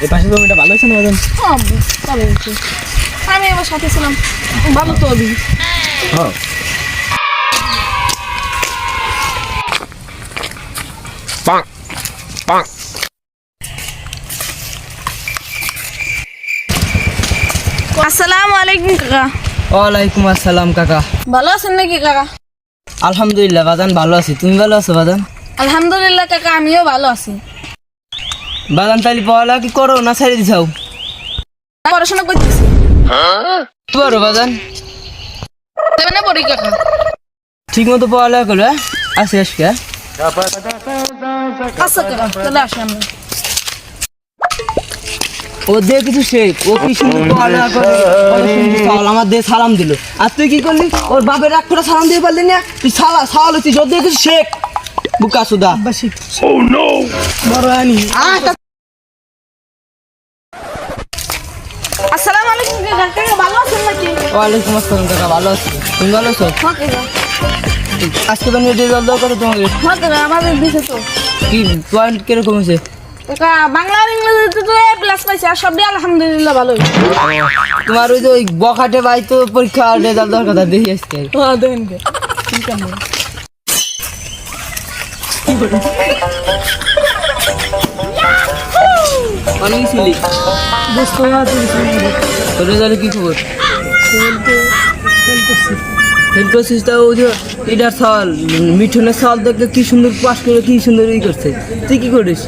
এই পাশে জমিটা ভালো হয়েছে না বাজান? হ্যাঁ ভালো হয়েছে। আমি আমার সাথে ছিলাম, ভালো তো হবে। হ্যাঁ আসসালামু আলাইকুম কাকা। ওয়ালাইকুম আসসালাম কাকা। ভালো আছেন নাকি কাকা? আলহামদুলিল্লাহ বাজান ভালো আছি, তুমি ভালো আছো বাজান? আলহামদুলিল্লাহ কাকা, আমিও ভালো আছি। বাজান তাহলে পড়ালেখা কি করো না ছেড়ে দিছাও? পড়াশোনা করতেছি। কি পারো বাজান? না পড়ি কাকা। ঠিক মতো পড়ালেখা করো, হ্যাঁ? আসি আজকে, হ্যাঁ? আচ্ছা কাকা, চলে আসি আমরা। ও দিয়ে কিছু শেখ, ও কি সুন্দর পড়ালেখা করে, কত সুন্দর সালাম, আমার দিয়ে সালাম দিল। আর তুই কি করলি? ওর বাপের রাগ করে সালাম দিয়ে পারলি না? তুই সালাম হচ্ছিস, ওর দিয়ে কিছু শেখ বুকা সুদা। বড় আনি আসসালামু আলাইকুম কাকা। কাকা ভালো আছেন নাকি? ওয়ালাইকুম আসসালাম কাকা, ভালো আছি, তুমি ভালো আছো? হ্যাঁ কাকা। আজকে তো রেজাল্ট দাও করে তোমাকে। হ্যাঁ কাকা, আমাদের দিছে তো। কি পয়েন্ট কিরকম হয়েছে? কাকা বাংলা আর ইংরেজিতে তো এ প্লাস পাইছে, আর সব দিয়ে আলহামদুলিল্লাহ ভালো হয়েছে। তোমার ওই যে ওই বখাটে ভাই তো পরীক্ষা রেজাল্ট দেওয়ার কথা দেখি আজকে। হ্যাঁ দেন কে ঠিক আছে। অনেক ছিলি দোস্ত তোর রেজাল্টে কি খবর? ফেল করছিস? তা ওই যে এটার সাল মিঠুনের সাল দেখে কি সুন্দর পাস করে কি সুন্দর ই করছে, তুই কি করিস?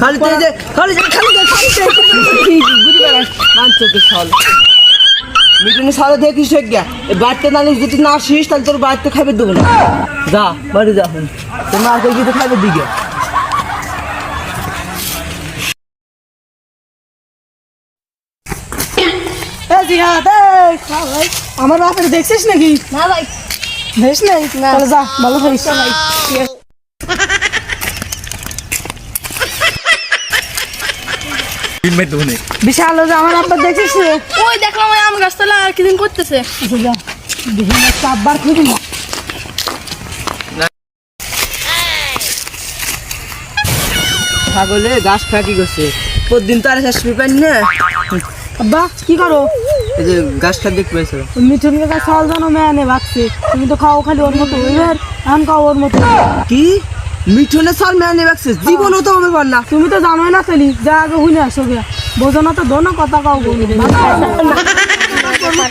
খালি তুই যে খালি মিঠুনের সালে দেখিস গিয়া বাড়িতে না যদি না আসিস তাহলে তোর বাড়িতে খাইবে দেবো না। যা বাড়ি যা, তোর মাকে গিয়ে খাইবে দিকে। আমার বাপের দেখছিস নাকি? না ভাই, দেখিস নাই? তাহলে যা, ভালো থাকিস। বিশাল যে আমার আব্বা দেখছিস রে? ওই দেখলাম ওই আম গাছতলা আর কি দিন করতেছে। আচ্ছা, যা দেখি না চাপবার খুবই ছাগলে গাছ ফাঁকি করছে, প্রতিদিন তো আর শেষ পাই না। আব্বা কি করো? এই যে গাছটা দেখতে পাইছো? মিঠুন কাকা চাল জানো মেয়ানে ভাগছে, তুমি তো খাও খালি ওর মতো, এবার এখন খাও ওর মতো। কি মিঠুনের সাল মেয়ানে রাখছে? জীবনও তো হবে পার না। তুমি তো জানোই না খালি, যা আগে হুইনে আসো গিয়া, বোঝো না তো দোনো কথা কাও বলি।